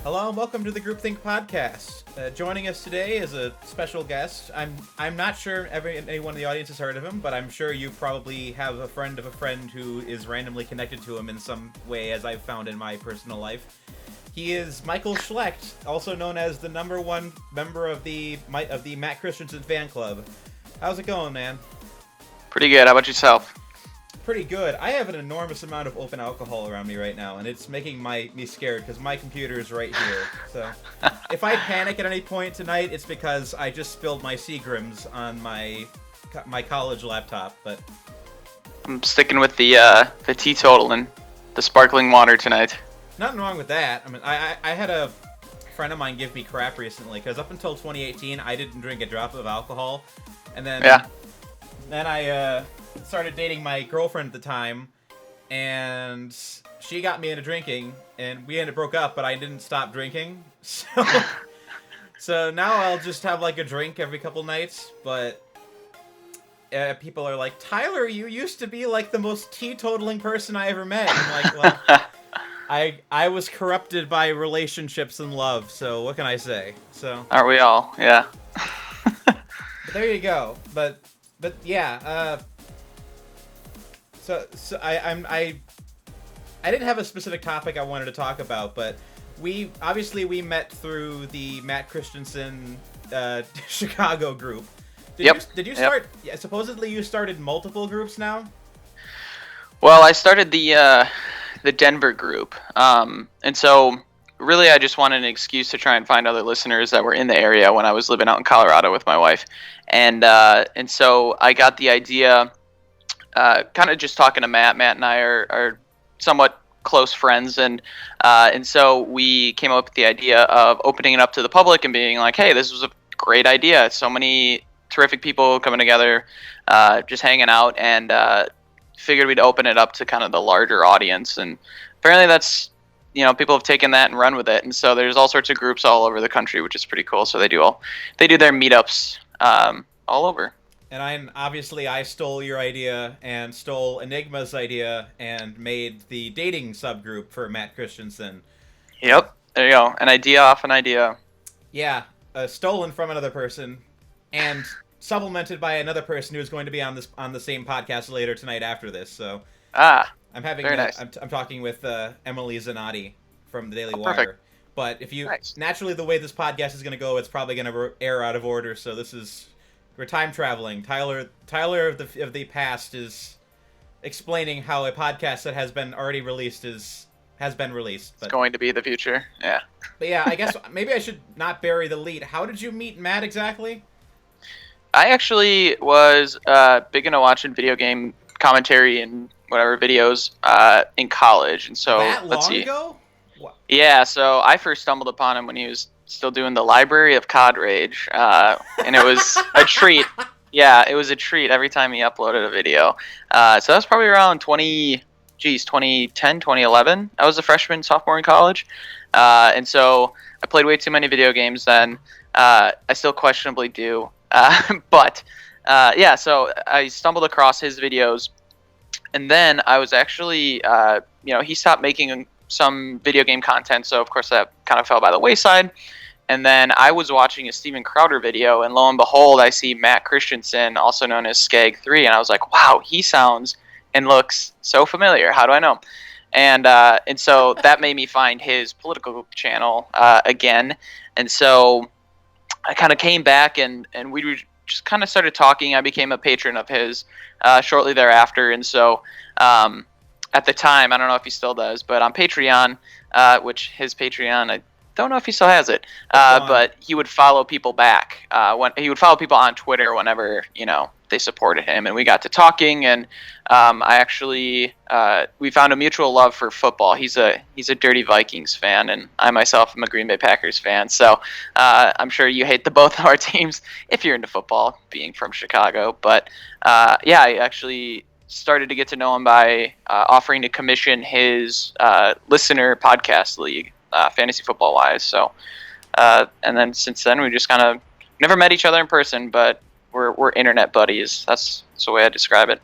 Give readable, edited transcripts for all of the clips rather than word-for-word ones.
Hello and welcome to the Groupthink Podcast. Joining us today is a special guest. I'm not sure anyone in the audience has heard of him, but I'm sure you probably have a friend of a friend who is randomly connected to him in some way, as I've found in my personal life. He is Michael Schlecht, also known as the #1 member of the Matt Christensen fan club. How's it going, man? Pretty good. How about yourself? Pretty good. I have an enormous amount of open alcohol around me right now, and it's making me scared because my computer is right here. So if I panic at any point tonight, it's because I just spilled my Seagrams on my college laptop. But I'm sticking with the teetotal and the sparkling water tonight. Nothing wrong with that. I mean, I had a friend of mine give me crap recently because up until 2018, I didn't drink a drop of alcohol, and then I started dating my girlfriend at the time, and she got me into drinking, and we broke up, but I didn't stop drinking. So now I'll just have like a drink every couple nights, but people are like, Tyler, you used to be like the most teetotaling person I ever met. I'm like, well, I was corrupted by relationships and love, so what can I say? So aren't we all? Yeah. But there you go. But yeah, So I didn't have a specific topic I wanted to talk about, but we met through the Matt Christensen Chicago group. Did you start? Yeah, supposedly you started multiple groups now. Well, I started the Denver group, and so really I just wanted an excuse to try and find other listeners that were in the area when I was living out in Colorado with my wife, and so I got the idea. Kind of just talking to Matt. Matt and I are somewhat close friends, and so we came up with the idea of opening it up to the public and being like, hey, this was a great idea. So many terrific people coming together, just hanging out, and figured we'd open it up to kind of the larger audience. And apparently that's, people have taken that and run with it. And so there's all sorts of groups all over the country, which is pretty cool. So they do their meetups all over. And I stole your idea and stole Enigma's idea and made the dating subgroup for Matt Christensen. Yep, there you go. An idea off an idea. Yeah, stolen from another person and supplemented by another person who's going to be on the same podcast later tonight after this. So I'm having nice. I'm talking with Emily Zanotti from the Daily Wire. Perfect. But if naturally the way this podcast is going to go, it's probably going to air out of order. So we're time traveling. Tyler of the past is explaining how a podcast that has been already released has been released. But, it's going to be the future. Yeah. But yeah, I guess maybe I should not bury the lead. How did you meet Matt exactly? I actually was big into watching video game commentary and whatever videos in college, and so that long ago? What? Yeah, so I first stumbled upon him when he was still doing the Library of COD Rage, and it was a treat. Yeah, it was a treat every time he uploaded a video. So that was probably around 2010, 2011. I was a freshman, sophomore in college, and so I played way too many video games then. I still questionably do, but yeah. So I stumbled across his videos, and then I was actually, he stopped making some video game content, so of course that kind of fell by the wayside. And then I was watching a Steven Crowder video, and lo and behold, I see Matt Christensen, also known as Skag3, and I was like, wow, he sounds and looks so familiar. How do I know? And so that made me find his political channel again. And so I kind of came back, and we just kind of started talking. I became a patron of his shortly thereafter. And so at the time, I don't know if he still does, but on Patreon, which his Patreon, I don't know if he still has it, but he would follow people back. When he would follow people on Twitter whenever they supported him, and we got to talking. And we found a mutual love for football. He's a Dirty Vikings fan, and I myself am a Green Bay Packers fan. So I'm sure you hate the both of our teams if you're into football, being from Chicago. But yeah, I actually started to get to know him by offering to commission his listener podcast league. Fantasy football wise, so and then since then we just kind of never met each other in person, but we're internet buddies. That's the way I describe it.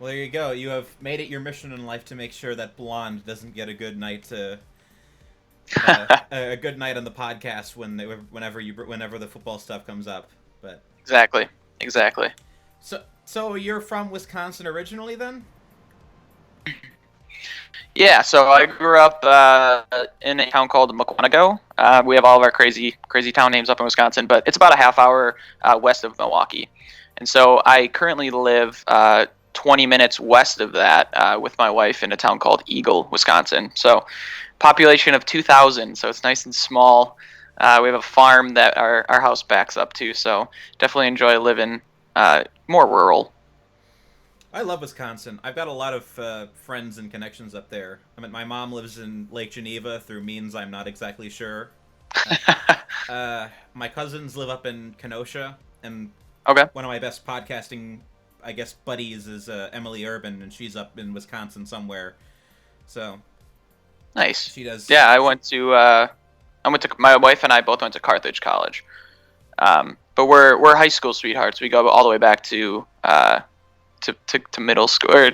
Well, there you go. You have made it your mission in life to make sure that blonde doesn't get a good night to a good night on the podcast whenever the football stuff comes up. But Exactly. so you're from Wisconsin originally, then? Yeah, so I grew up in a town called Mukwonago. We have all of our crazy town names up in Wisconsin, but it's about a half hour west of Milwaukee. And so I currently live 20 minutes west of that with my wife in a town called Eagle, Wisconsin. So population of 2,000, so it's nice and small. We have a farm that our house backs up to, so definitely enjoy living more rural. I love Wisconsin. I've got a lot of friends and connections up there. I mean, my mom lives in Lake Geneva through means I'm not exactly sure. My cousins live up in Kenosha, and Okay. one of my best podcasting, I guess, buddies is Emily Urban, and she's up in Wisconsin somewhere. So Nice. she does. Yeah, my wife and I both went to Carthage College. But we're high school sweethearts. We go all the way back to middle school.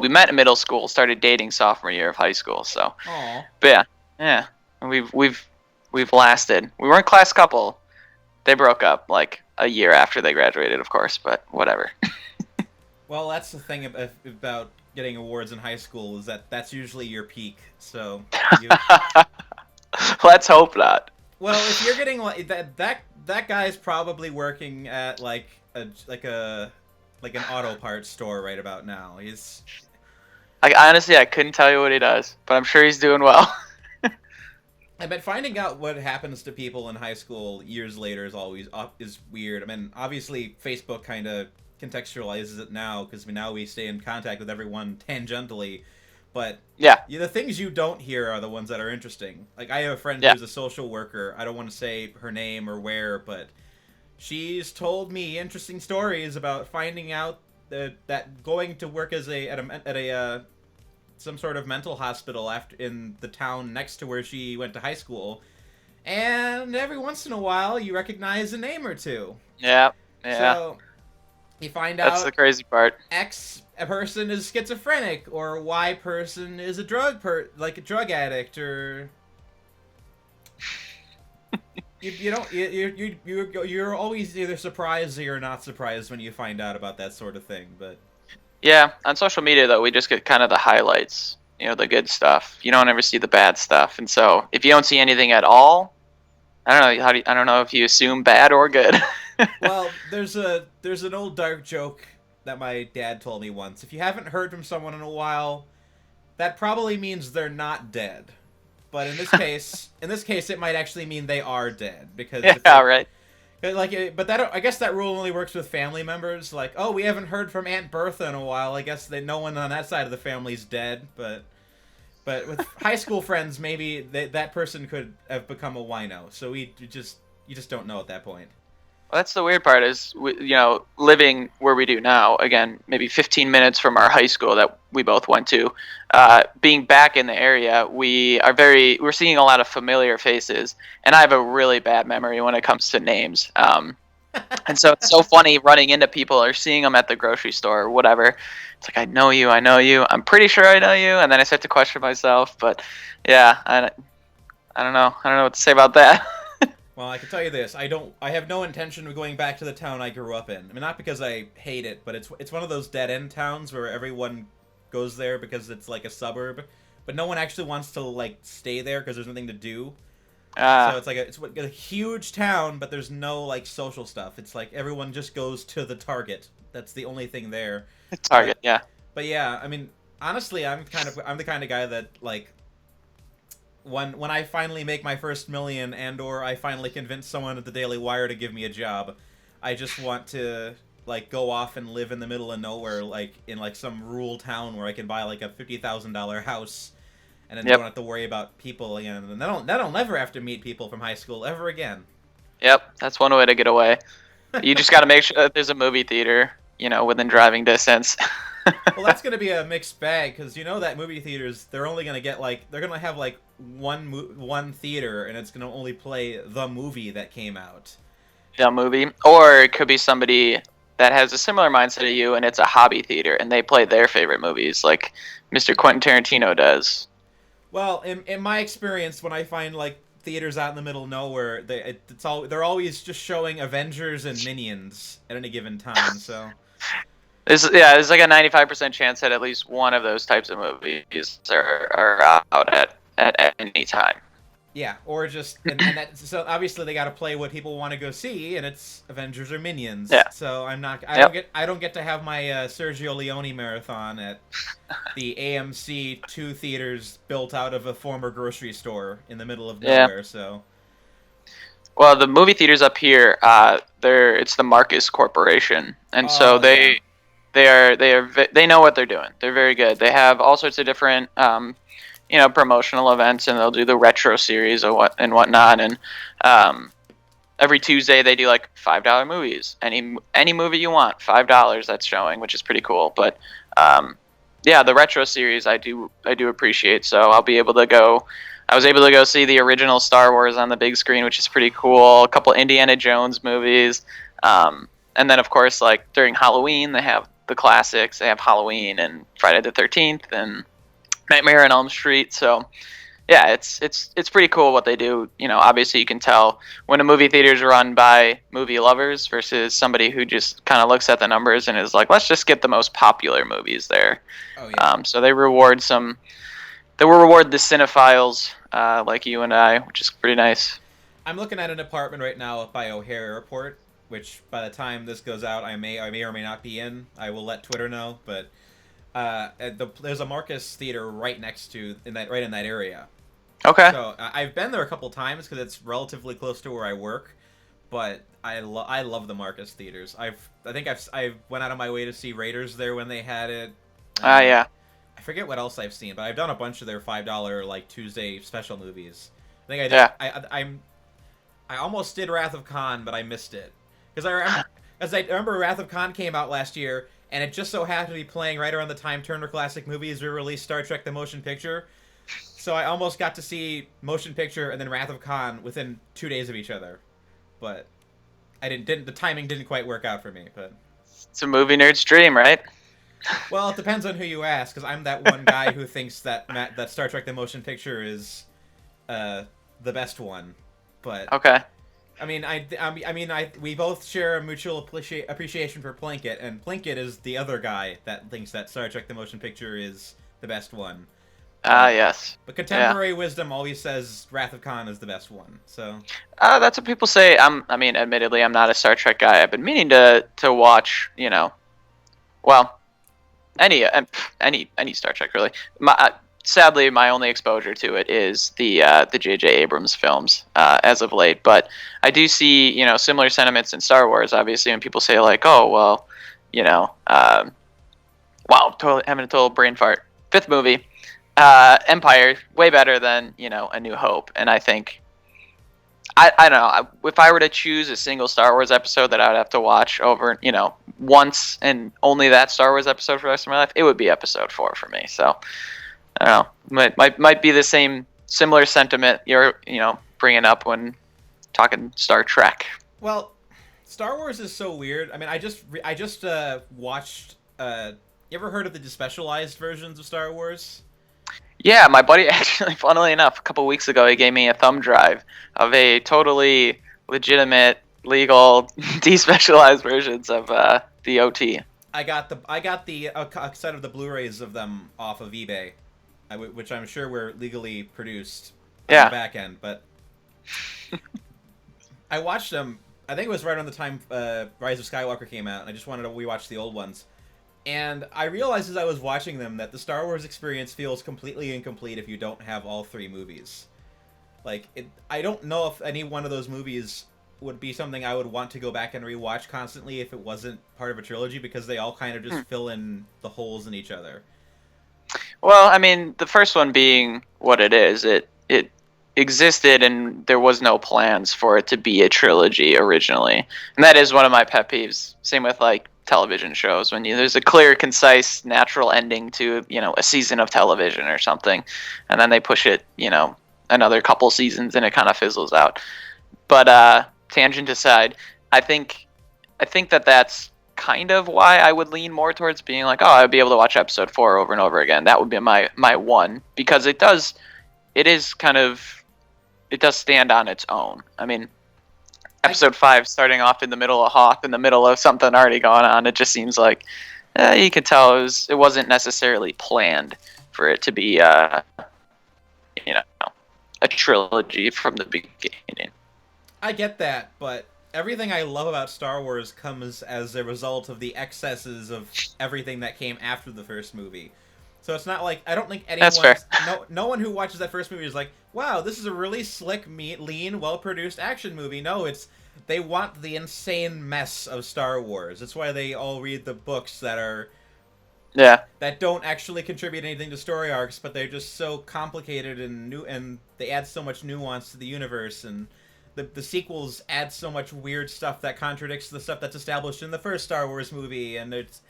We met in middle school, started dating sophomore year of high school. So, Aw. but yeah, and we've lasted. We weren't class couple. They broke up like a year after they graduated, of course. But whatever. Well, that's the thing about getting awards in high school is that's usually your peak. So, Let's hope not. well, if you're getting like that guy's probably working at like an auto parts store right about now. He's Honestly, I couldn't tell you what he does, but I'm sure he's doing well. I bet finding out what happens to people in high school years later is weird. I mean, obviously Facebook kind of contextualizes it now because now we stay in contact with everyone tangentially, but Yeah. the things you don't hear are the ones that are interesting. Like I have a friend Yeah. who's a social worker. I don't want to say her name or where, but she's told me interesting stories about finding out that going to work at a some sort of mental hospital in the town next to where she went to high school, and every once in a while you recognize a name or two. Yeah. So you find That's out the crazy part. X person is schizophrenic, or Y person is a drug addict, or you're always either surprised or you're not surprised when you find out about that sort of thing. But Yeah, on social media though, we just get kind of the highlights, the good stuff. You don't ever see the bad stuff, and so if you don't see anything at all, I don't know I don't know if you assume bad or good. well, there's an old dark joke that my dad told me once. If you haven't heard from someone in a while, that probably means they're not dead. But in this case, it might actually mean they are dead because Yeah, right. But I guess that rule only works with family members. Like, oh, we haven't heard from Aunt Bertha in a while. I guess no one on that side of the family's dead. But with high school friends, maybe that person could have become a wino. So you just don't know at that point. Well, that's the weird part is, living where we do now, again, maybe 15 minutes from our high school that we both went to, being back in the area, we're seeing a lot of familiar faces, and I have a really bad memory when it comes to names. And so it's so funny running into people or seeing them at the grocery store or whatever. It's like, I know you, I'm pretty sure I know you, and then I start to question myself, but yeah, I don't know what to say about that. Well, I can tell you this: I have no intention of going back to the town I grew up in. I mean, not because I hate it, but it's one of those dead end towns where everyone goes there because it's like a suburb, but no one actually wants to like stay there because there's nothing to do. So it's like a huge town, but there's no like social stuff. It's like everyone just goes to the Target. That's the only thing there. Target, yeah. But yeah, I mean, honestly, I'm the kind of guy that like. When I finally make my first million and/or I finally convince someone at the Daily Wire to give me a job, I just want to like go off and live in the middle of nowhere, like in like some rural town where I can buy like a $50,000 house, and then don't have to worry about people again. And then I'll never have to meet people from high school ever again. Yep, that's one way to get away. You just got to make sure that there's a movie theater, within driving distance. Well, that's gonna be a mixed bag because that movie theaters, they're only gonna get they're gonna have like one theater and it's gonna only play the movie that came out. The movie, or it could be somebody that has a similar mindset to you and it's a hobby theater and they play their favorite movies like Mr. Quentin Tarantino does. Well, in my experience, when I find like theaters out in the middle of nowhere, they're always just showing Avengers and Minions at any given time. So There's like a 95% chance that at least one of those types of movies are out at any time. yeah, or just and that so obviously they got to play what people want to go see, and it's Avengers or Minions. Yeah. So Yep. I don't get to have my Sergio Leone marathon at the AMC 2 theaters built out of a former grocery store in the middle of Yeah. nowhere. So Well, the movie theaters up here, it's the Marcus Corporation, and so oh yeah. they know what they're doing. They're very good. They have all sorts of different promotional events, and they'll do the retro series and whatnot. And every Tuesday they do like $5 movies. Any movie you want, $5 that's showing, which is pretty cool. But yeah, the retro series I do appreciate. So I'll be able to go. I was able to go see the original Star Wars on the big screen, which is pretty cool. A couple Indiana Jones movies, and then of course, like during Halloween, they have the classics. They have Halloween and Friday the 13th and Nightmare on Elm Street. So yeah, it's pretty cool what they do. Obviously you can tell when a movie theater is run by movie lovers versus somebody who just kind of looks at the numbers and is like, let's just get the most popular movies there. Oh yeah. So they reward the cinephiles like you and I, which is pretty nice. I'm looking at an apartment right now up by O'Hare Airport, which by the time this goes out, I may or may not be in. I will let Twitter know, but there's a Marcus Theater right next to right in that area. Okay. So I've been there a couple times because it's relatively close to where I work, but I love the Marcus Theaters. I went out of my way to see Raiders there when they had it. Yeah. I forget what else I've seen, but I've done a bunch of their $5 like Tuesday special movies. I think I did. Yeah. I almost did Wrath of Khan, but I missed it because I remember Wrath of Khan came out last year, and it just so happened to be playing right around the time Turner Classic Movies re-released Star Trek: The Motion Picture. So I almost got to see Motion Picture and then Wrath of Khan within 2 days of each other, but I didn't. The timing didn't quite work out for me. But It's a movie nerd's dream, right? well, it depends on who you ask, because I'm that one guy who thinks that Star Trek: The Motion Picture is the best one. But Okay. I mean, we both share a mutual appreciation for Plinkett, and Plinkett is the other guy that thinks that Star Trek: The Motion Picture is the best one. Yes. But contemporary wisdom always says Wrath of Khan is the best one. So That's what people say. Admittedly, I'm not a Star Trek guy. I've been meaning to watch, well, any Star Trek really. Sadly, my only exposure to it is the J.J. Abrams films as of late. But I do see, similar sentiments in Star Wars. Obviously, when people say like, oh, well, wow, totally having a total brain fart. Fifth movie. Empire, way better than A New Hope, and I think I don't know if I were to choose a single Star Wars episode that I would have to watch over once and only that Star Wars episode for the rest of my life, it would be Episode 4 for me. So I don't know, might be the similar sentiment you're bringing up when talking Star Trek. well, Star Wars is so weird. I mean, I just watched. You ever heard of the despecialized versions of Star Wars? Yeah, my buddy actually, funnily enough, a couple weeks ago, he gave me a thumb drive of a totally legitimate, legal, despecialized versions of the OT. I got a set of the Blu-rays of them off of eBay, which I'm sure were legally produced on Yeah. the back end. But I watched them. I think it was right around the time Rise of Skywalker came out, and I just wanted to rewatch the old ones. And I realized as I was watching them that the Star Wars experience feels completely incomplete if you don't have all three movies. I don't know if any one of those movies would be something I would want to go back and rewatch constantly if it wasn't part of a trilogy, because they all kind of just fill in the holes in each other. Well, I mean, the first one being what it is, it existed and there was no plans for it to be a trilogy originally. And that is one of my pet peeves. Same with like television shows, when there's a clear, concise, natural ending to a season of television or something, and then they push it another couple seasons and it kind of fizzles out. But tangent aside, I think that's kind of why I would lean more towards being like, oh, I'd be able to watch Episode 4 over and over again. That would be my one, because it does it is kind of, it does stand on its own. I mean, episode 5 starting off in the middle of Hoth, in the middle of something already going on, it just seems like you could tell it wasn't necessarily planned for it to be a trilogy from the beginning. I get that, but everything I love about Star Wars comes as a result of the excesses of everything that came after the first movie. So it's not like, I don't think anyone, That's fair. No one who watches that first movie is like, wow, this is a really slick, lean, well-produced action movie. No, they want the insane mess of Star Wars. That's why they all read the books that don't actually contribute anything to story arcs, but they're just so complicated and new, and they add so much nuance to the universe, and the sequels add so much weird stuff that contradicts the stuff that's established in the first Star Wars movie, and it's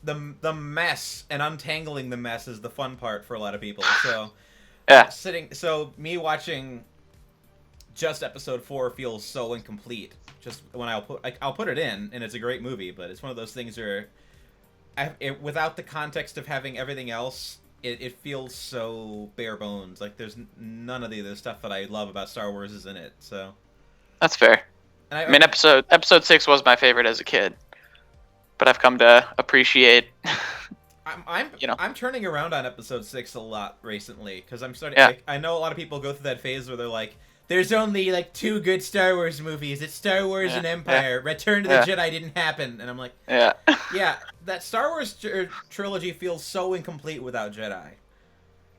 the mess and untangling the mess is the fun part for a lot of people. So me watching just episode 4 feels so incomplete. Just when I'll put it in, and it's a great movie, but it's one of those things where without the context of having everything else, it feels so bare bones. Like there's none of the other stuff that I love about Star Wars is in it. So that's fair. And I mean, episode 6 was my favorite as a kid, but I've come to appreciate. I'm turning around on episode 6 a lot recently because I'm starting. Yeah. I know a lot of people go through that phase where they're like, "There's only like 2 good Star Wars movies. It's Star Wars and Empire. Return to the Jedi didn't happen." And I'm like, yeah, that Star Wars trilogy feels so incomplete without Jedi.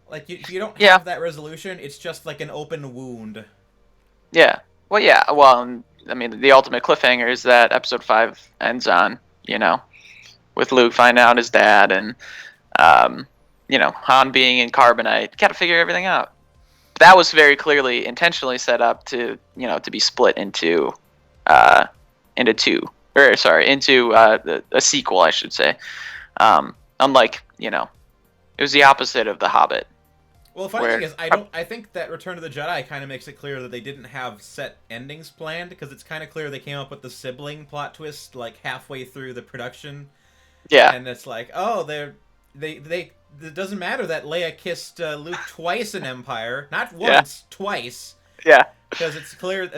Like you don't have that resolution. It's just like an open wound. Yeah. Well, yeah. Well, I mean, the ultimate cliffhanger is that episode 5 ends on, with Luke finding out his dad and, Han being in carbonite. You got to figure everything out. That was very clearly intentionally set up to to be split into a sequel, I should say. Unlike it was the opposite of The Hobbit. Well, the funny thing is, I think that Return of the Jedi kind of makes it clear that they didn't have set endings planned, because it's kind of clear they came up with the sibling plot twist like halfway through the production. Yeah, and it's like, oh, it doesn't matter that Leia kissed Luke twice in Empire, not once, twice. Yeah, because it's clear.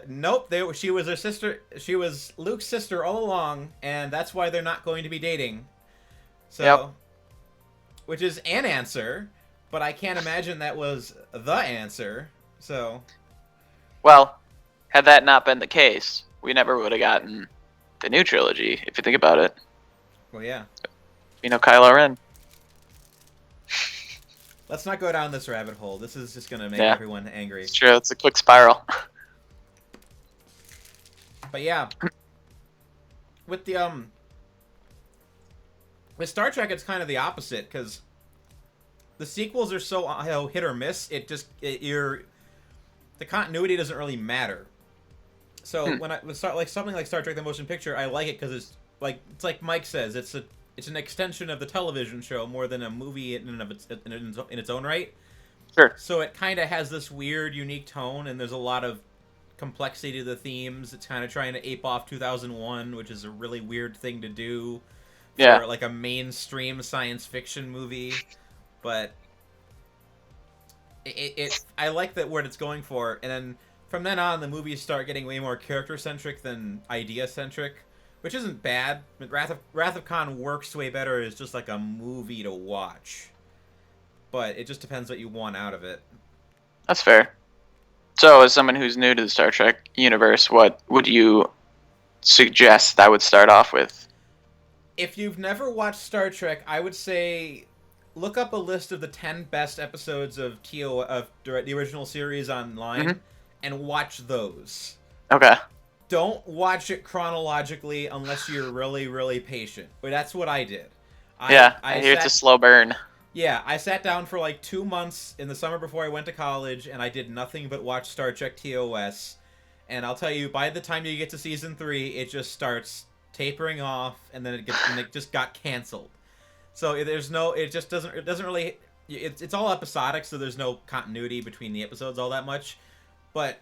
Nope, she was her sister. She was Luke's sister all along, and that's why they're not going to be dating. So, which is an answer, but I can't imagine that was the answer. So, well, had that not been the case, we never would have gotten the new trilogy. If you think about it. Well, yeah. Kylo Ren. Let's not go down this rabbit hole. This is just going to make everyone angry. It's true. It's a quick spiral. But yeah. With with Star Trek, it's kind of the opposite, because the sequels are so hit or miss. The continuity doesn't really matter. So when I start something like Star Trek: The Motion Picture, I like it because it's like Mike says, it's an extension of the television show more than a movie in its own right. Sure. So it kind of has this weird, unique tone, and there's a lot of complexity to the themes. It's kind of trying to ape off 2001, which is a really weird thing to do for like a mainstream science fiction movie. But I like that what it's going for, and then from then on, the movies start getting way more character-centric than idea-centric, which isn't bad. But Wrath of Khan works way better as just like a movie to watch. But it just depends what you want out of it. That's fair. So, as someone who's new to the Star Trek universe, what would you suggest I would start off with? If you've never watched Star Trek, I would say look up a list of the 10 best episodes of the original series online and watch those. Okay. Don't watch it chronologically unless you're really, really patient. But that's what I did. I hear it's a slow burn. Yeah, I sat down for like 2 months in the summer before I went to college, and I did nothing but watch Star Trek TOS. And I'll tell you, by the time you get to season 3, it just starts tapering off, and then it just got canceled. So it doesn't really. It's all episodic, so there's no continuity between the episodes all that much. But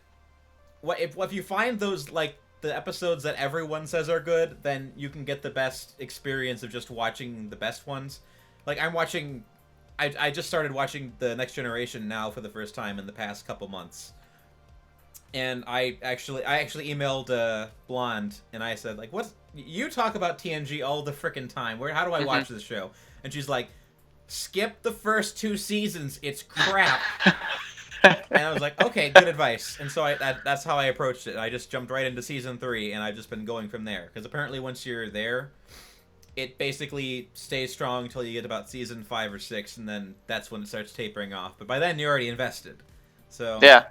if you find those, like, the episodes that everyone says are good, then you can get the best experience of just watching the best ones. Like, I'm watching I just started watching The Next Generation now for the first time in the past couple months. And I actually emailed Blonde, and I said, like, what? You talk about TNG all the frickin' time. How do I watch this show? And she's like, skip the first 2 seasons. It's crap. And I was like, okay, good advice. And so that's how I approached it. I just jumped right into season 3, and I've just been going from there. Because apparently once you're there, it basically stays strong until you get about season 5 or 6, and then that's when it starts tapering off. But by then, you're already invested. So Yeah.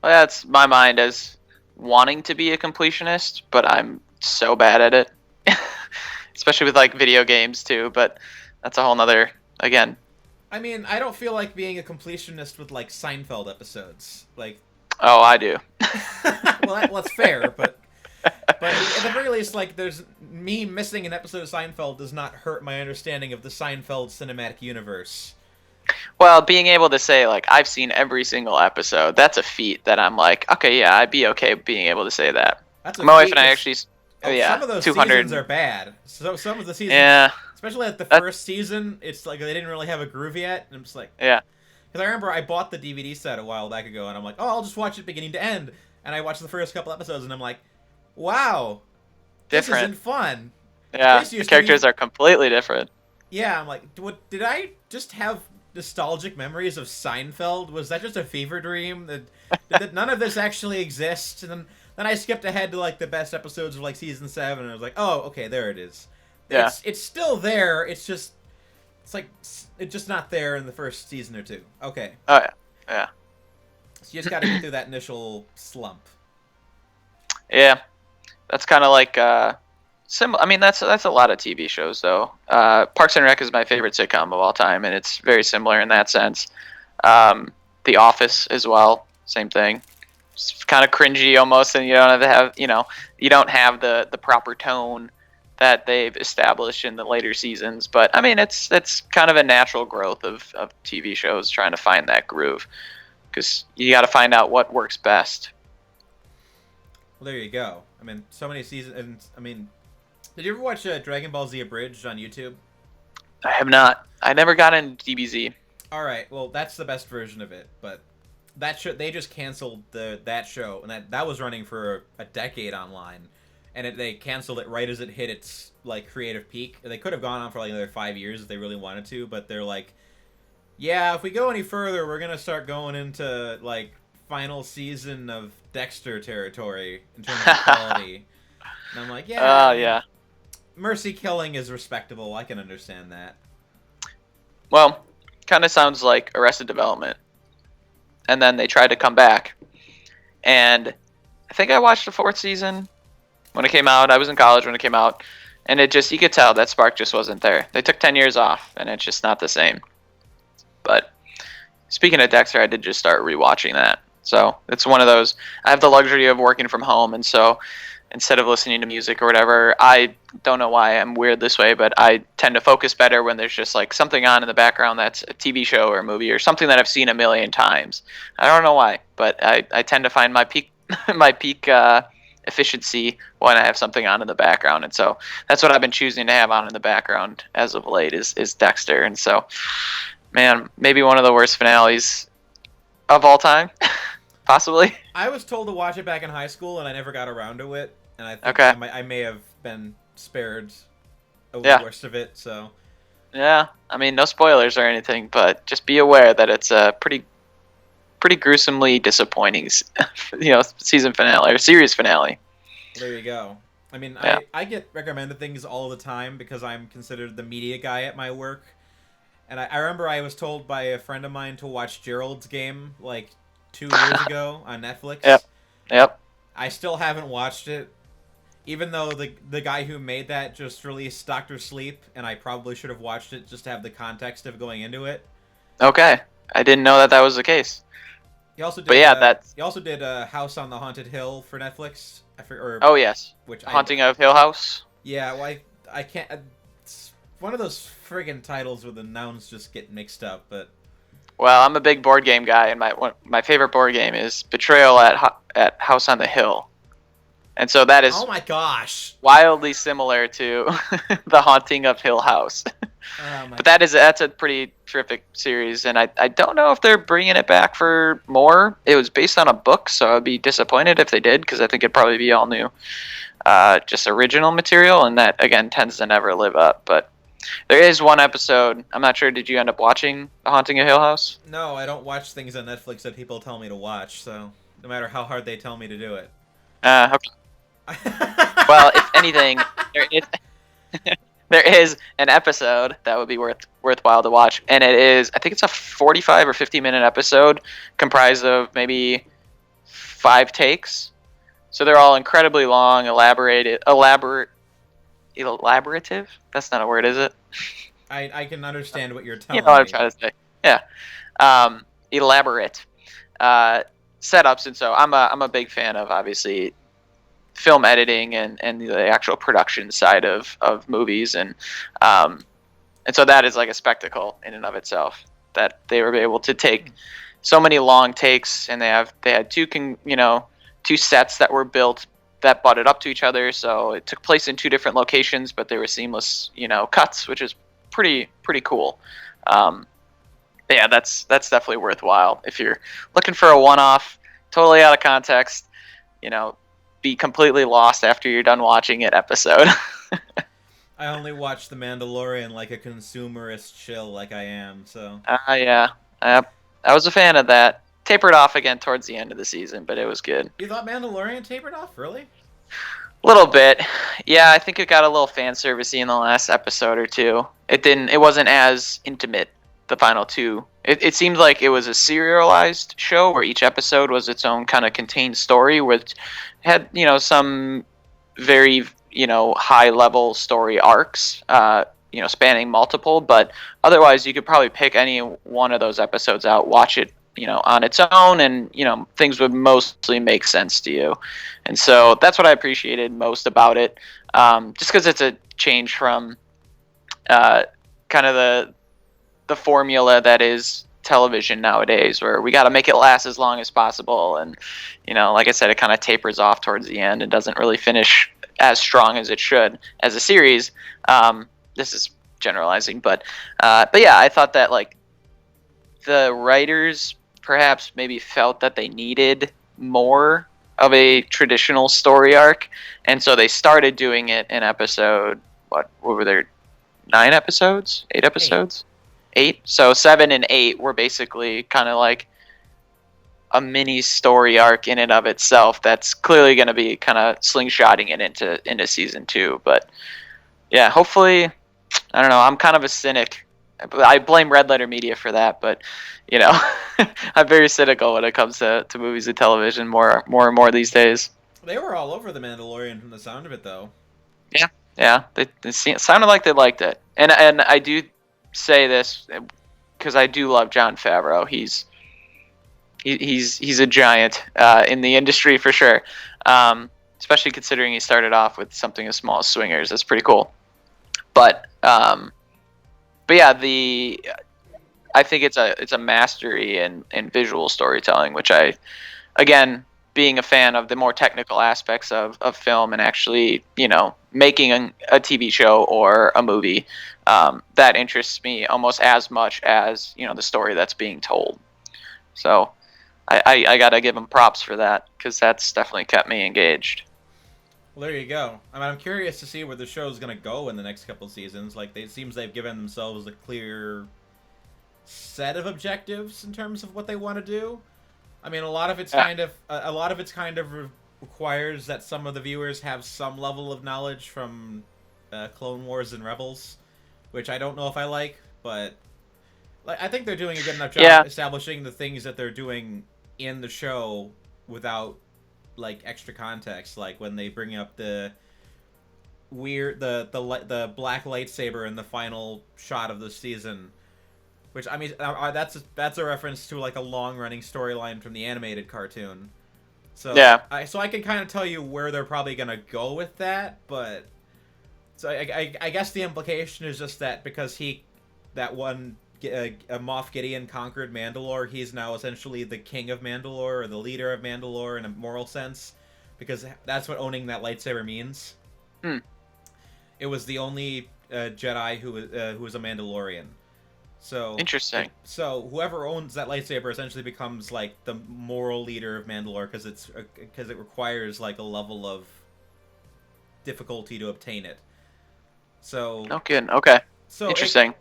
Well, that's my mind as wanting to be a completionist, but I'm so bad at it. Especially with, like, video games, too. But that's a whole nother, again. I mean, I don't feel like being a completionist with, like, Seinfeld episodes. Like, Oh, I do. well, that's fair, but at the very least, like, there's me missing an episode of Seinfeld does not hurt my understanding of the Seinfeld cinematic universe. Well, being able to say, like, I've seen every single episode, that's a feat that I'm like, okay, yeah, I'd be okay being able to say that. That's My wife and I actually, some of those 200. seasons are bad. So some of the seasons, Yeah. especially at the first season, it's like they didn't really have a groove yet, and I'm just like, Yeah. because I remember I bought the DVD set a while back ago, and I'm like, oh, I'll just watch it beginning to end, and I watched the first couple episodes, and I'm like, wow, this Different. isn't fun. Yeah, This the used to characters be- are completely different. Yeah, I'm like, what? Did I just have nostalgic memories of Seinfeld? Was that just a fever dream? Did none of this actually exist? And then I skipped ahead to, like, the best episodes of, like, season 7, and I was like, oh, okay, there it is. Yeah. It's still there. It's like it's just not there in the first season or 2. Okay. Oh, yeah. Yeah. So you just got to get through that initial slump. Yeah. That's kind of like, I mean, that's a lot of TV shows, though. Parks and Rec is my favorite sitcom of all time, and it's very similar in that sense. The Office as well, same thing. It's kind of cringy almost, and you don't have the proper tone that they've established in the later seasons. But I mean, it's kind of a natural growth of TV shows trying to find that groove, because you got to find out what works best. Well, there you go. I mean, so many seasons, and I mean, did you ever watch Dragon Ball Z Abridged on YouTube? I have not. I never got into DBZ. All right, well, that's the best version of it, but that show, they just canceled that show, and that was running for a decade online, and they canceled it right as it hit its, like, creative peak. They could have gone on for, like, another 5 years if they really wanted to, but they're like, yeah, if we go any further, we're gonna start going into, like, final season of Dexter territory in terms of quality. And I'm like, yeah. Yeah. Mercy killing is respectable. I can understand that. Well, kind of sounds like Arrested Development. And then they tried to come back. And I think I watched the 4th season when it came out. I was in college when it came out. And you could tell that spark just wasn't there. They took 10 years off, and it's just not the same. But speaking of Dexter, I did just start rewatching that. So it's one of those, I have the luxury of working from home, and so instead of listening to music or whatever, I don't know why I'm weird this way, but I tend to focus better when there's just, like, something on in the background that's a TV show or a movie or something that I've seen a million times. I don't know why, but I tend to find my peak efficiency when I have something on in the background, and so that's what I've been choosing to have on in the background as of late is Dexter. And so, man, maybe one of the worst finales of all time. Possibly. I was told to watch it back in high school, and I never got around to it. And I think Okay. I may have been spared the worst of it. So Yeah, I mean, no spoilers or anything, but just be aware that it's a pretty gruesomely disappointing, season finale or series finale. there you go. I mean, Yeah. I get recommended things all the time because I'm considered the media guy at my work. And I remember I was told by a friend of mine to watch Gerald's Game, like, 2 years ago on Netflix. Yep. I still haven't watched it, even though the guy who made that just released Dr. Sleep, and I probably should have watched it just to have the context of going into it. Okay, I didn't know that was the case. He also did. But yeah, he also did House on the Haunted Hill for Netflix. Oh yes, which Haunting of Hill House. Yeah, well, I can't. It's one of those friggin' titles where the nouns just get mixed up, but. Well, I'm a big board game guy, and my favorite board game is Betrayal at House on the Hill, and so that is Oh my gosh! wildly similar to The Haunting of Hill House. But that's a pretty terrific series, and I don't know if they're bringing it back for more. It was based on a book, so I'd be disappointed if they did, because I think it'd probably be all new, just original material, and that again tends to never live up. But there is one episode. I'm not sure. Did you end up watching The Haunting of Hill House? No, I don't watch things on Netflix that people tell me to watch. So no matter how hard they tell me to do it. Okay. Well, if anything, there is there is an episode that would be worthwhile to watch, and it is, I think it's a 45 or 50-minute episode comprised of maybe 5 takes. So they're all incredibly long, elaborative. That's not a word, is it? I can understand what you're telling me. You know what I'm trying to say. Yeah. Elaborate setups, and so I'm a big fan of, obviously, film editing and the actual production side of movies, and so that is like a spectacle in and of itself, that they were able to take so many long takes, and they had two sets that were built that butted up to each other, so it took place in 2 different locations, but they were seamless cuts, which is pretty cool. Yeah, that's definitely worthwhile if you're looking for a one-off, totally out of context, be completely lost after you're done watching it episode. I only watch The Mandalorian like a consumerist chill like I am, so. Yeah. I was a fan of that. Tapered off again towards the end of the season, but it was good. You thought Mandalorian tapered off, really? A little bit. Yeah, I think it got a little fan servicey in the last episode or 2. It wasn't as intimate, the final 2. It seemed like it was a serialized show where each episode was its own kind of contained story, which had, some very, high level story arcs, spanning multiple, but otherwise you could probably pick any one of those episodes out, watch it, on its own, and, things would mostly make sense to you. And so that's what I appreciated most about it. Just because it's a change from, kind of the formula that is television nowadays, where we got to make it last as long as possible, and like I said, it kind of tapers off towards the end and doesn't really finish as strong as it should as a series. This is generalizing, but yeah, I thought that like the writers perhaps maybe felt that they needed more of a traditional story arc, and so they started doing it in episode, what were there, 9 episodes, 8 episodes? 8. So 7 and 8 were basically kind of like a mini story arc in and of itself that's clearly going to be kind of slingshotting it into season 2. But yeah, hopefully, I don't know, I'm kind of a cynic. I blame Red Letter Media for that, but I'm very cynical when it comes to movies and television more and more these days. They were all over The Mandalorian from the sound of it, though. Yeah, it sounded like they liked it, and I do say this because I do love Jon Favreau. He's a giant in the industry for sure, especially considering he started off with something as small as Swingers. That's pretty cool. But yeah, I think it's a mastery in visual storytelling, which I, again, being a fan of the more technical aspects of film and actually, making a TV show or a movie, that interests me almost as much as, the story that's being told. So I got to give them props for that, because that's definitely kept me engaged. Well, there you go. I mean, I'm curious to see where the show's going to go in the next couple seasons. Like, it seems they've given themselves a clear set of objectives in terms of what they want to do. I mean, a lot of it's kind of requires that some of the viewers have some level of knowledge from Clone Wars and Rebels, which I don't know if I like, but I think they're doing a good enough job establishing the things that they're doing in the show without like extra context, like when they bring up the black lightsaber in the final shot of the season. Which, I mean, that's a reference to, like, a long-running storyline from the animated cartoon. So, yeah. I can kind of tell you where they're probably going to go with that, but... So, I guess the implication is just that because Moff Gideon conquered Mandalore, he's now essentially the king of Mandalore, or the leader of Mandalore in a moral sense, because that's what owning that lightsaber means. It was the only Jedi who was a Mandalorian. So Interesting. So whoever owns that lightsaber essentially becomes like the moral leader of Mandalore because it requires like a level of difficulty to obtain it. So Oh, good. Okay. so Interesting.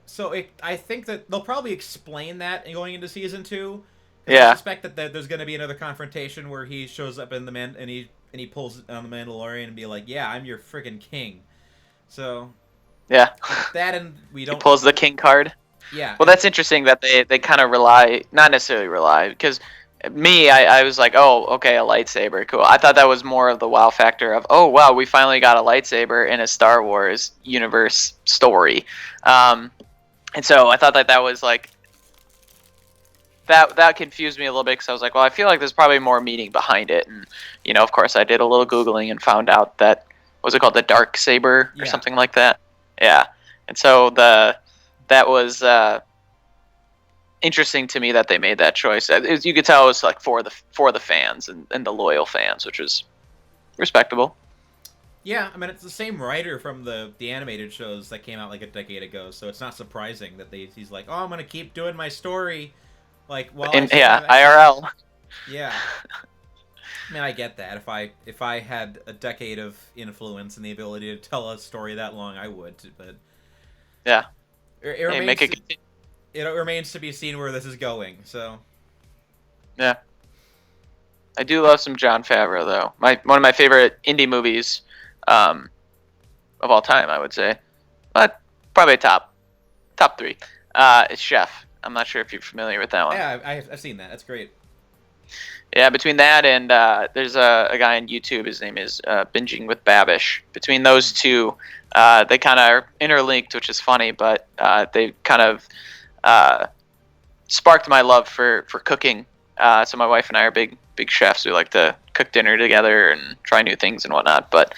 I think that they'll probably explain that going into season 2. Yeah. I suspect that there's going to be another confrontation where he shows up in and he pulls on the Mandalorian and be like, "Yeah, I'm your friggin' king." So Yeah. that, and we don't. He pulls the king card. Yeah. Well, that's interesting that they kind of rely, not necessarily rely, because I was like, oh, okay, a lightsaber, cool. I thought that was more of the wow factor of, oh, wow, we finally got a lightsaber in a Star Wars universe story. And so I thought that was like, that confused me a little bit because I was like, well, I feel like there's probably more meaning behind it. And, of course, I did a little Googling and found out that, what was it called, the Dark Saber or something like that? Yeah. And so that was interesting to me that they made that choice. You could tell it was like for the fans and the loyal fans, which was respectable. Yeah, I mean, it's the same writer from the animated shows that came out like a decade ago, so it's not surprising that he's like, oh, I'm gonna keep doing my story, like IRL. Yeah. I mean, I get that. If I had a decade of influence and the ability to tell a story that long, I would. But yeah. It remains to be seen where this is going. So, yeah, I do love some Jon Favreau though. One of my favorite indie movies, of all time, I would say, but probably top 3. Is Chef. I'm not sure if you're familiar with that one. Yeah, I've seen that. That's great. Yeah, between that and there's a guy on YouTube. His name is Binging with Babish. Between those two, they kind of are interlinked, which is funny, but they kind of sparked my love for cooking. So my wife and I are big chefs. We like to cook dinner together and try new things and whatnot. But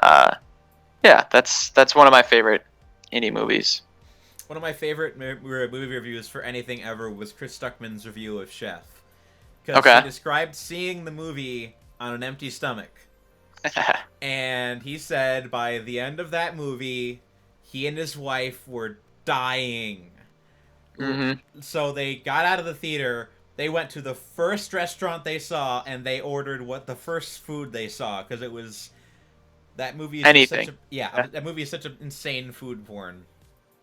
yeah, that's one of my favorite indie movies. One of my favorite movie reviews for anything ever was Chris Stuckman's review of Chef. Because he described seeing the movie on an empty stomach. And he said by the end of that movie, he and his wife were dying. Mm-hmm. So they got out of the theater, they went to the first restaurant they saw, and they ordered the first food they saw, because it was... That movie is anything. That movie is such an insane food porn.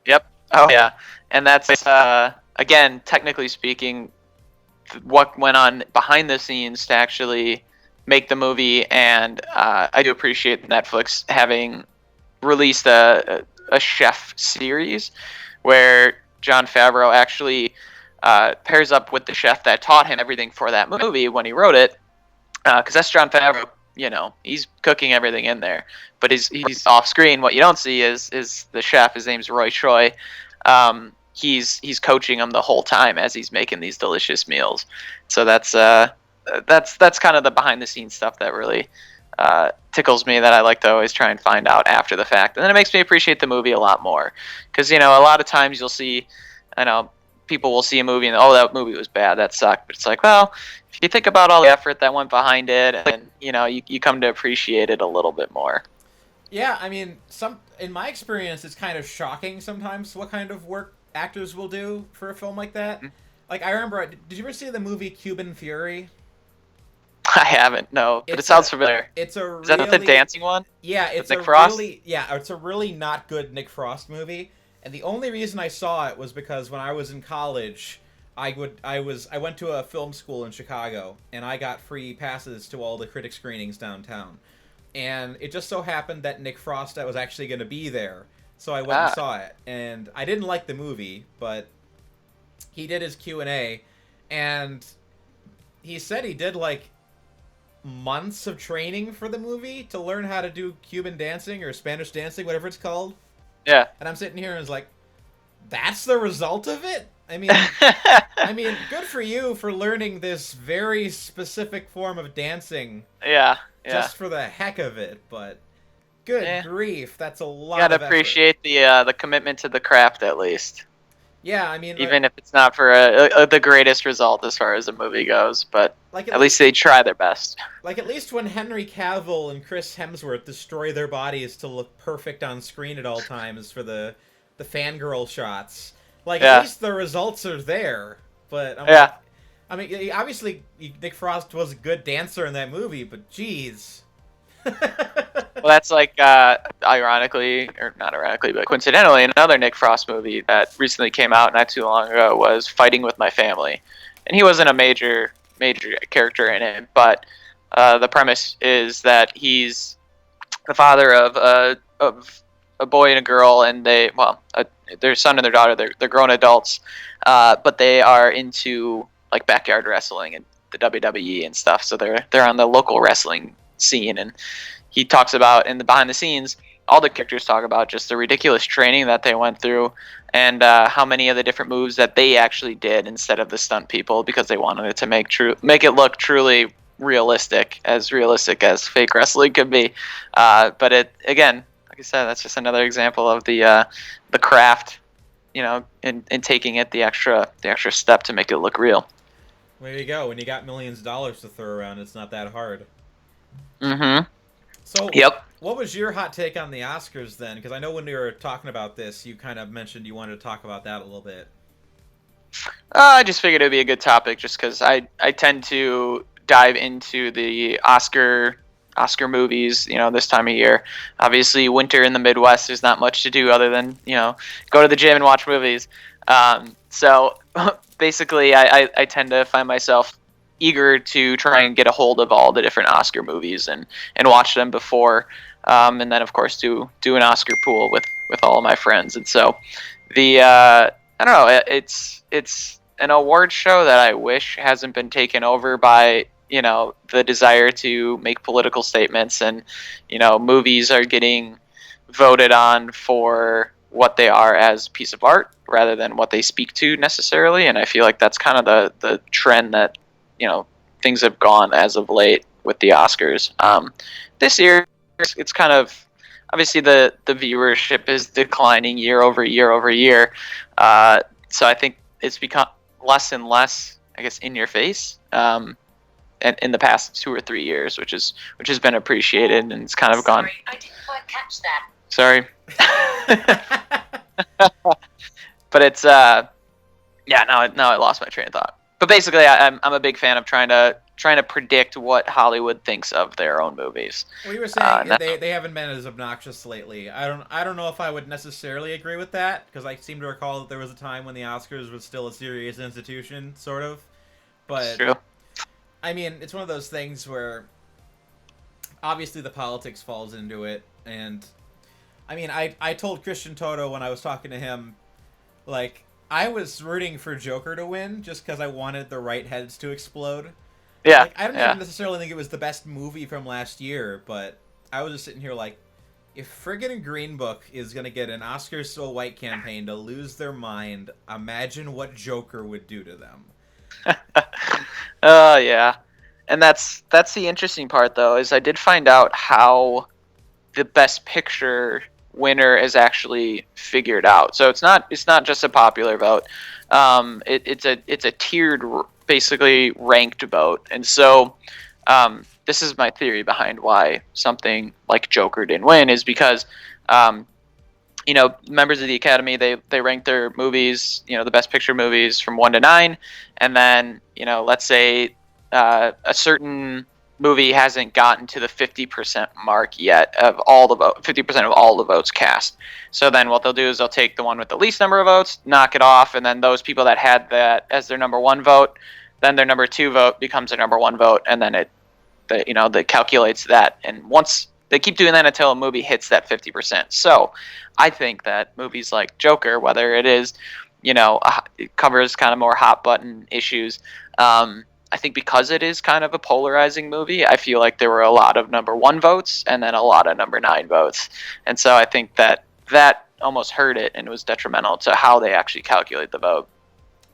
Yep. Oh, yeah. And that's, again, technically speaking, what went on behind the scenes to actually make the movie, and I do appreciate Netflix having released a chef series where Jon Favreau actually pairs up with the chef that taught him everything for that movie when he wrote it, because that's Jon Favreau. He's cooking everything in there, but he's off screen. What you don't see is the chef. His name's Roy Choi. He's coaching him the whole time as he's making these delicious meals. So that's kind of the behind the scenes stuff that really tickles me, that I like to always try and find out after the fact. And then it makes me appreciate the movie a lot more, because a lot of times you'll see, people will see a movie and, oh, that movie was bad, that sucked. But it's like, well, if you think about all the effort that went behind it, and you come to appreciate it a little bit more. Yeah, I mean, in my experience, it's kind of shocking sometimes what kind of work actors will do for a film like that. Like, I remember, did you ever see the movie Cuban Fury? I haven't, no, but it sounds familiar. Is that the dancing one? Yeah, it's Nick Frost? It's a really not good Nick Frost movie. And the only reason I saw it was because when I was in college, I went to a film school in Chicago, and I got free passes to all the critic screenings downtown. And it just so happened that Nick Frost was actually going to be there. So I went and saw it, and I didn't like the movie, but he did his Q&A, and he said he did, like, months of training for the movie to learn how to do Cuban dancing or Spanish dancing, whatever it's called. Yeah. And I'm sitting here and it's like, that's the result of it? I mean, good for you for learning this very specific form of dancing. Yeah. Just for the heck of it, but... Good grief, that's a lot of effort. You gotta appreciate the commitment to the craft, at least. Yeah, I mean... Even if it's not for the greatest result as far as the movie goes, but... Like at least they try their best. Like, at least when Henry Cavill and Chris Hemsworth destroy their bodies to look perfect on screen at all times for the fangirl shots, like, Yeah. at least the results are there. But, Yeah. I mean, obviously, Nick Frost was a good dancer in that movie, but jeez. Well, that's like, ironically, or not ironically, but coincidentally, another Nick Frost movie that recently came out not too long ago was Fighting with My Family. And he wasn't a major character in it, but the premise is that he's the father of a boy and a girl, and their son and their daughter, they're grown adults, but they are into like backyard wrestling and the WWE and stuff. So they're on the local wrestling scene, and he talks about in the behind the scenes, all the characters talk about just the ridiculous training that they went through, and how many of the different moves that they actually did instead of the stunt people, because they wanted it to make it look truly realistic as fake wrestling could be. But it, again, like I said, that's just another example of the craft, in taking it the extra step to make it look real. There you go. When you got millions of dollars to throw around, it's not that hard. Mm-hmm. So, yep. What was your hot take on the Oscars then? Because I know when we were talking about this, you kind of mentioned you wanted to talk about that a little bit. I just figured it would be a good topic, just because I tend to dive into the Oscar movies, this time of year. Obviously, winter in the Midwest, there's not much to do other than, go to the gym and watch movies. So basically, I tend to find myself eager to try and get a hold of all the different Oscar movies and watch them before, and then of course do an Oscar pool with all of my friends. And so I don't know, it's an award show that I wish hasn't been taken over by the desire to make political statements, and movies are getting voted on for what they are as a piece of art rather than what they speak to necessarily. And I feel like that's kind of the trend that things have gone as of late with the Oscars. This year, it's kind of, obviously the viewership is declining year over year. So I think it's become less and less, I guess, in your face. In the past 2 or 3 years, which has been appreciated, and it's kind of gone. Sorry, I didn't quite catch that. Sorry. But it's now I lost my train of thought. But basically, I'm a big fan of trying to predict what Hollywood thinks of their own movies. Well, you were saying they haven't been as obnoxious lately. I don't know if I would necessarily agree with that, because I seem to recall that there was a time when the Oscars was still a serious institution, sort of. But It's true. I mean, it's one of those things where obviously the politics falls into it, and I mean, I told Christian Toto when I was talking to him, like, I was rooting for Joker to win just because I wanted the right heads to explode. Yeah. Like, I don't even necessarily think it was the best movie from last year, but I was just sitting here like, if friggin' Green Book is gonna get an Oscar So White campaign to lose their mind, imagine what Joker would do to them. Yeah. And that's the interesting part, though, is I did find out how the Best Picture winner is actually figured out. So it's not just a popular vote. It's a tiered, basically ranked vote. And so this is my theory behind why something like Joker didn't win, is because members of the Academy, they rank their movies, the Best Picture movies from 1 to 9, and then let's say a certain movie hasn't gotten to the 50% mark yet of all the 50% of all the votes cast. So then what they'll do is they'll take the one with the least number of votes, knock it off, and then those people that had that as their number 1 vote, then their number 2 vote becomes their number 1 vote, and then that calculates that. And once they keep doing that until a movie hits that 50%. So I think that movies like Joker, whether it is, it covers kind of more hot button issues, I think because it is kind of a polarizing movie, I feel like there were a lot of number 1 votes and then a lot of number 9 votes. And so I think that almost hurt it and was detrimental to how they actually calculate the vote.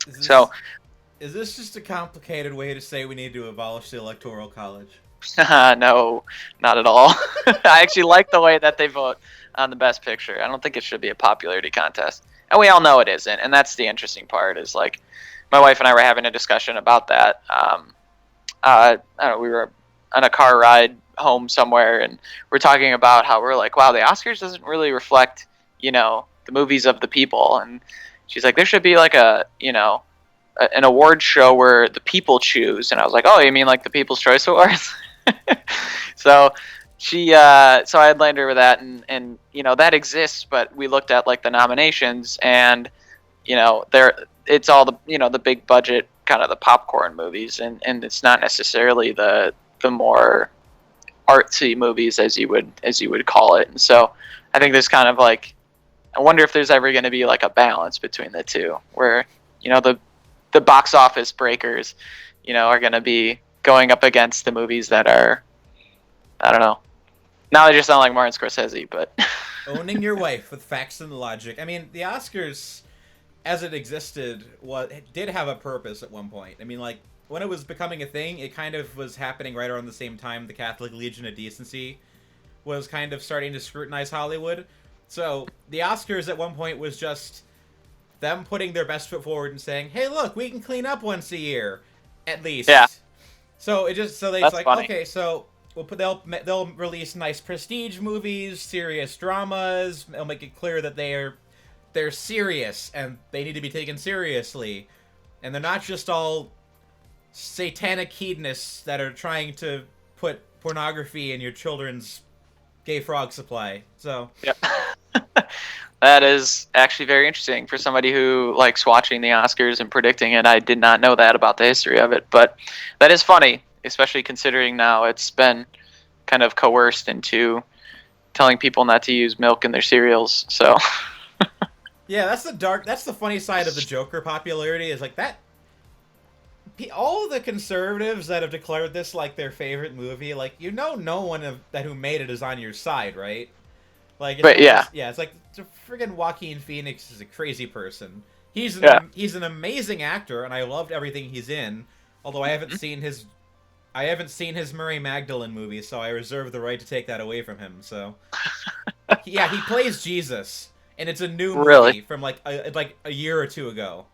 Is this just a complicated way to say we need to abolish the Electoral College? No, not at all. I actually like the way that they vote on the Best Picture. I don't think it should be a popularity contest. And we all know it isn't. And that's the interesting part, is like, my wife and I were having a discussion about that. I don't know, we were on a car ride home somewhere, and we're talking about how we're like, wow, the Oscars doesn't really reflect, the movies of the people. And she's like, there should be like an award show where the people choose. And I was like, oh, you mean like the People's Choice Awards? So so I had landed her with that, and that exists, but we looked at like the nominations, and it's all the big budget kind of the popcorn movies, and it's not necessarily the more artsy movies as you would call it. And so I think there's kind of like, I wonder if there's ever going to be like a balance between the two, where the box office breakers are going to be going up against the movies that are, I don't know, now they just sound like Martin Scorsese, but owning your wife with facts and logic. I mean, the Oscars as it existed it did have a purpose at one point. I mean, like, when it was becoming a thing, it kind of was happening right around the same time the Catholic Legion of Decency was kind of starting to scrutinize Hollywood. So the Oscars at one point was just them putting their best foot forward and saying, hey, look, we can clean up once a year, at least. Yeah. So it's like, funny. Okay, so they'll release nice prestige movies, serious dramas. They'll make it clear that they're serious and they need to be taken seriously, and they're not just all satanic hedonists that are trying to put pornography in your children's gay frog supply. So yeah. That is actually very interesting for somebody who likes watching the Oscars and predicting it. I did not know that about the history of it, but that is funny, especially considering now it's been kind of coerced into telling people not to use milk in their cereals. So yeah, that's the funny side of the Joker popularity, is like that. All the conservatives that have declared this like their favorite movie, like, no one who made it is on your side, right? Like, but yeah, it's like friggin' Joaquin Phoenix is a crazy person. He's an amazing actor, and I loved everything he's in. Although I haven't seen his Mary Magdalene movie, so I reserve the right to take that away from him. So yeah, he plays Jesus, and it's a new movie from like a year or two ago.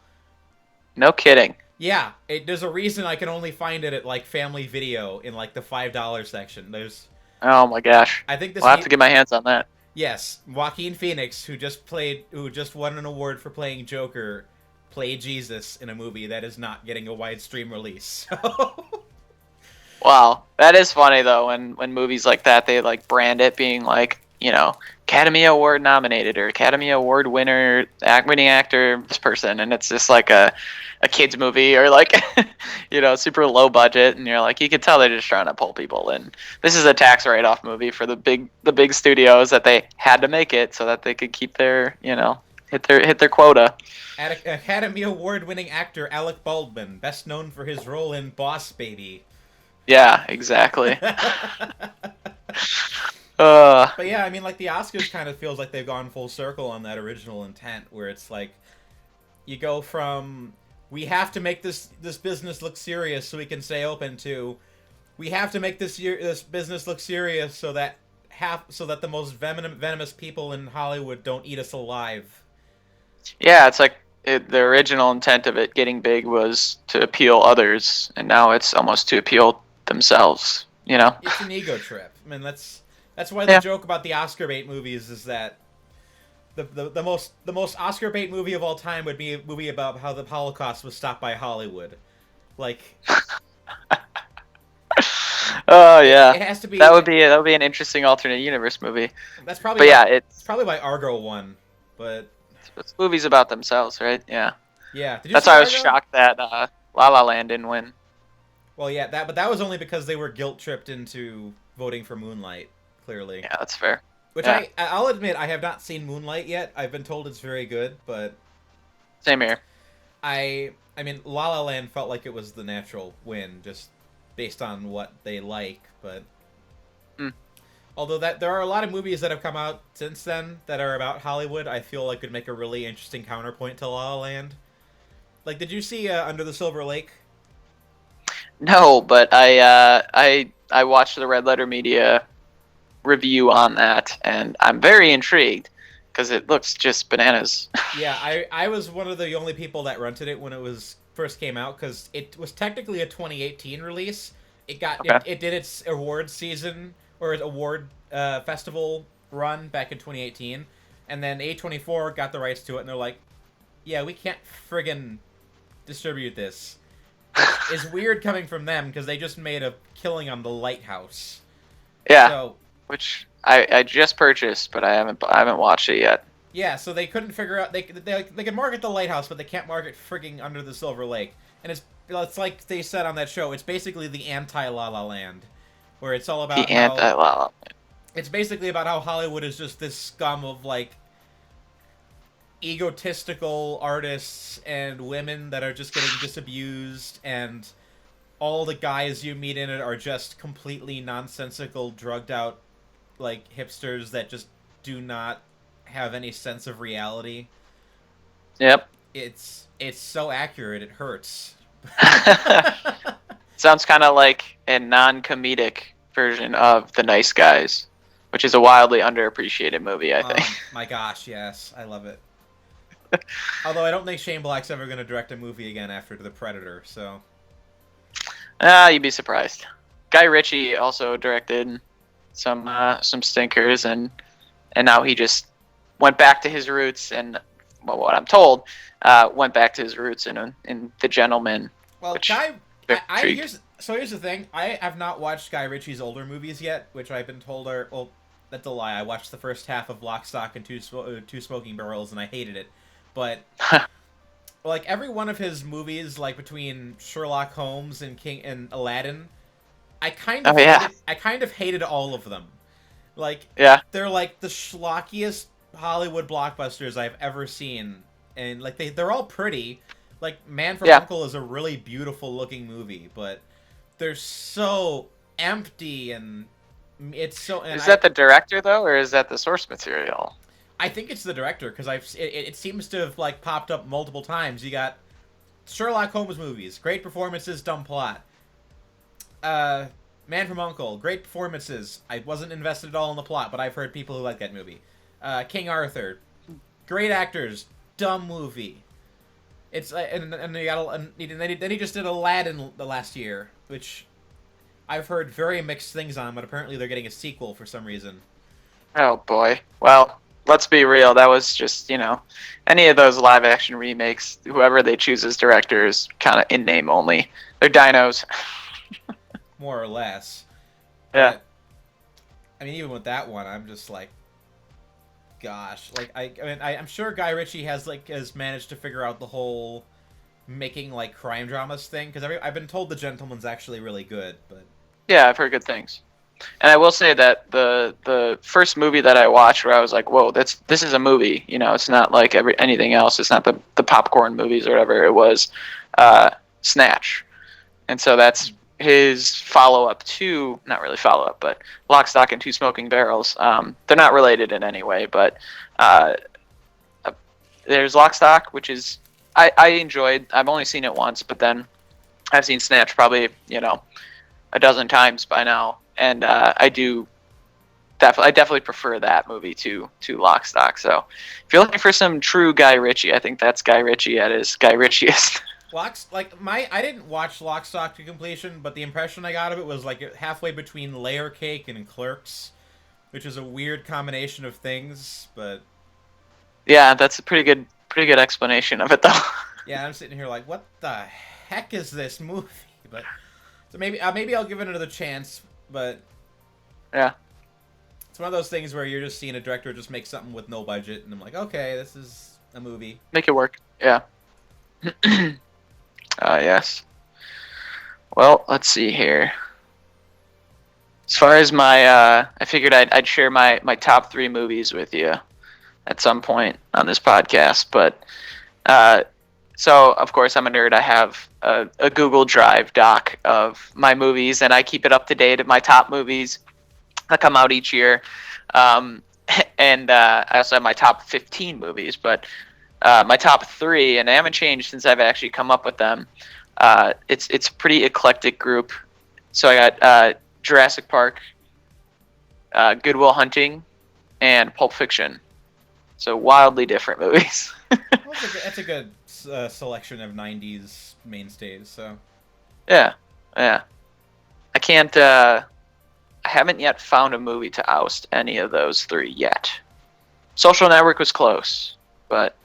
No kidding. Yeah, there's a reason I can only find it at like Family Video in like the $5 section. Oh my gosh. I think I'll have to get my hands on that. Yes, Joaquin Phoenix, who just won an award for playing Joker, played Jesus in a movie that is not getting a widescreen release. So. Wow, that is funny though. When movies like that, they like brand it being like, Academy Award nominated or Academy Award winning actor, this person, and it's just like a kids movie or like super low budget, and you're like, you could tell they're just trying to pull people in. This is a tax write-off movie for the big studios that they had to make it so that they could keep their hit their quota. Academy Award winning actor Alec Baldwin, best known for his role in Boss Baby. Yeah, exactly. But yeah, I mean, like, the Oscars kind of feels like they've gone full circle on that original intent, where it's like, you go from, we have to make this business look serious so we can stay open, to, we have to make this business look serious so that the most venomous people in Hollywood don't eat us alive. Yeah, it's like the original intent of it getting big was to appeal others, and now it's almost to appeal themselves. It's an ego trip. I mean, that's why the joke about the Oscar bait movies is that the most Oscar bait movie of all time would be a movie about how the Holocaust was stopped by Hollywood. Like, oh yeah, it has to be. That would be an interesting alternate universe movie. That's probably. But it's probably why Argo won. But it's movies about themselves, right? Yeah. Yeah. That's why I was shocked that La La Land didn't win. Well, yeah, but that was only because they were guilt tripped into voting for Moonlight. Clearly. Yeah, that's fair. Which yeah. I'll admit, I have not seen Moonlight yet. I've been told it's very good, but same here. I mean, La La Land felt like it was the natural win, just based on what they like. But although there are a lot of movies that have come out since then that are about Hollywood, I feel like could make a really interesting counterpoint to La La Land. Like, did you see Under the Silver Lake? No, but I watched the Red Letter Media review on that, and I'm very intrigued because it looks just bananas. Yeah, I was one of the only people that rented it when it first came out, because it was technically a 2018 release, It did its award season or its award festival run back in 2018, and then A24 got the rights to it, and they're like, yeah, we can't friggin' distribute this. It's weird coming from them because they just made a killing on The Lighthouse. Yeah, so, which I just purchased, but I haven't watched it yet. Yeah, so they couldn't figure out they can market The Lighthouse, but they can't market frigging Under the Silver Lake, and it's like they said on that show. It's basically the anti-La La Land, where it's all about anti-La La Land. It's basically about how Hollywood is just this scum of like egotistical artists and women that are just getting disabused, and all the guys you meet in it are just completely nonsensical, drugged out like hipsters that just do not have any sense of reality. Yep. It's so accurate, it hurts. Sounds kind of like a non-comedic version of The Nice Guys, which is a wildly underappreciated movie, I think. My gosh, yes. I love it. Although I don't think Shane Black's ever going to direct a movie again after The Predator, so... You'd be surprised. Guy Ritchie also directed some stinkers, and now he just went back to his roots, and well, what I'm told, went back to his roots in The Gentleman. Well, here's the thing. I have not watched Guy Ritchie's older movies yet, which I've been told are... Well, that's a lie. I watched the first half of Lock, Stock, and Two Smoking Barrels, and I hated it. But... like, every one of his movies, like, between Sherlock Holmes and Aladdin, I kind of hated all of them. Like, they're like the schlockiest Hollywood blockbusters I've ever seen, and like they're all pretty. Like, Man from U.N.C.L.E. is a really beautiful looking movie, but they're so empty, and it's so. And is that the director though, or is that the source material? I think it's the director, because it seems to have like popped up multiple times. You got Sherlock Holmes movies, great performances, dumb plot. Man from U.N.C.L.E., great performances. I wasn't invested at all in the plot, but I've heard people who like that movie. King Arthur, great actors, dumb movie. It's and then he just did Aladdin the last year, which I've heard very mixed things on, but apparently they're getting a sequel for some reason. Oh boy. Well, let's be real. That was just, any of those live action remakes, whoever they choose as director is kind of in name only. They're dinos. More or less. Yeah. But, I mean, even with that one, I'm just like, gosh. Like, I'm sure Guy Ritchie has managed to figure out the whole making, like, crime dramas thing, because I've been told The Gentleman's actually really good, but... Yeah, I've heard good things. And I will say that the first movie that I watched where I was like, whoa, this is a movie. It's not like anything else. It's not the popcorn movies or whatever. It was Snatch. And so that's his follow-up to, not really follow-up, but Lock, Stock, and Two Smoking Barrels. They're not related in any way, but there's Lock, Stock, which is, I enjoyed. I've only seen it once, but then I've seen Snatch probably, a dozen times by now. And I definitely prefer that movie to Lock, Stock. So if you're looking for some true Guy Ritchie, I think that's Guy Ritchie at his Guy Ritchiest. I didn't watch Lock, Stock to completion, but the impression I got of it was like halfway between Layer Cake and Clerks, which is a weird combination of things, but... Yeah, that's a pretty good explanation of it, though. Yeah, I'm sitting here like, what the heck is this movie? But so maybe I'll give it another chance, but... Yeah. It's one of those things where you're just seeing a director just make something with no budget, and I'm like, okay, this is a movie. Make it work. Yeah. Yes. Well, let's see here. As far as my, I figured I'd share my top 3 movies with you at some point on this podcast. But, so, of course, I'm a nerd. I have a Google Drive doc of my movies, and I keep it up to date of my top movies that come out each year. And I also have my top 15 movies, but my top 3, and they haven't changed since I've actually come up with them. It's a pretty eclectic group. So I got Jurassic Park, Good Will Hunting, and Pulp Fiction. So wildly different movies. That's a good selection of 90s mainstays. So yeah. I can't. I haven't yet found a movie to oust any of those three yet. Social Network was close, but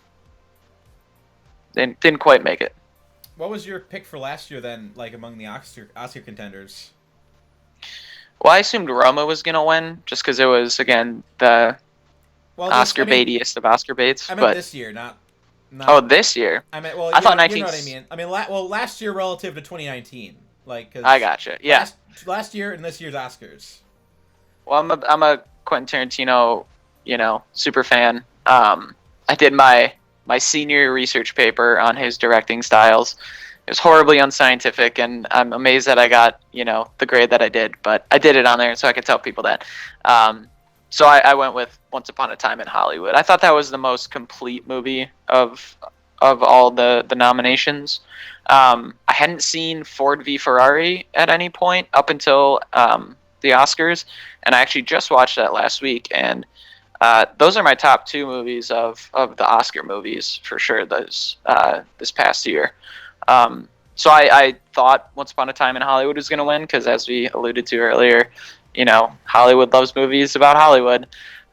they didn't quite make it. What was your pick for last year then, like among the Oscar contenders? Well, I assumed Roma was gonna win just because it was again the Oscar baitiest of Oscar baits. I meant but this year, not. Oh, this year. I meant well. I thought you know what I mean. I mean, last year relative to 2019, like. 'Cause I gotcha. Yeah. Last year and this year's Oscars. Well, I'm a Quentin Tarantino, super fan. I did my senior research paper on his directing styles. It was horribly unscientific, and I'm amazed that I got, the grade that I did. But I did it on there so I could tell people that. So I went with Once Upon a Time in Hollywood. I thought that was the most complete movie of all the nominations. I hadn't seen Ford v Ferrari at any point up until the Oscars, and I actually just watched that last week, and those are my top two movies of the Oscar movies for sure this past year. So I thought Once Upon a Time in Hollywood was going to win because, as we alluded to earlier, Hollywood loves movies about Hollywood,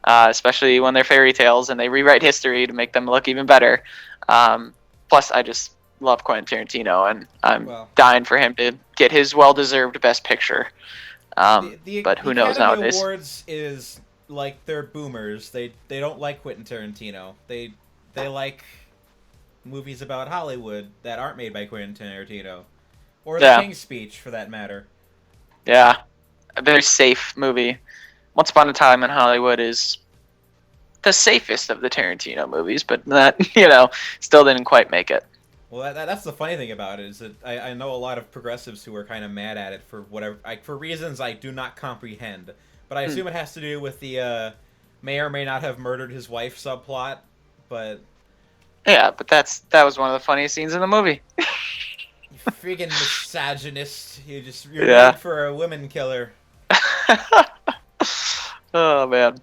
especially when they're fairy tales and they rewrite history to make them look even better. Plus, I just love Quentin Tarantino, and I'm dying for him to get his well-deserved Best Picture. But who knows nowadays? The Awards is like they're boomers. They don't like Quentin Tarantino. They like movies about Hollywood that aren't made by Quentin Tarantino, or The King's Speech, for that matter. Yeah, a very safe movie. Once Upon a Time in Hollywood is the safest of the Tarantino movies, but that still didn't quite make it. Well, that's the funny thing about it is that I know a lot of progressives who are kind of mad at it for for reasons I do not comprehend. But I assume it has to do with the may or may not have murdered his wife subplot. But yeah, but that was one of the funniest scenes in the movie. You freaking misogynist! You're rooting for a women killer. Oh man.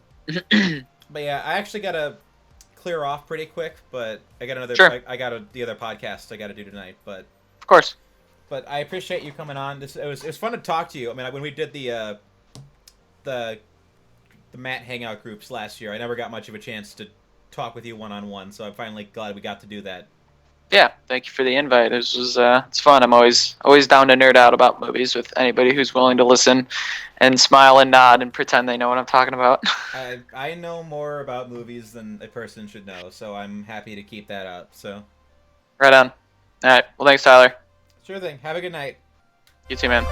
But yeah, I actually gotta clear off pretty quick, but I got another. Sure. I got the other podcast I got to do tonight, but of course. But I appreciate you coming on. It was fun to talk to you. I mean, when we did the Matt hangout groups last year, I never got much of a chance to talk with you one-on-one, so I'm finally glad we got to do that. Yeah, thank you for the invite. It's fun. I'm always down to nerd out about movies with anybody who's willing to listen and smile and nod and pretend they know what I'm talking about. I know more about movies than a person should know, so I'm happy to keep that up. So, right on. All right. Well, thanks, Tyler. Sure thing. Have a good night. You too, man.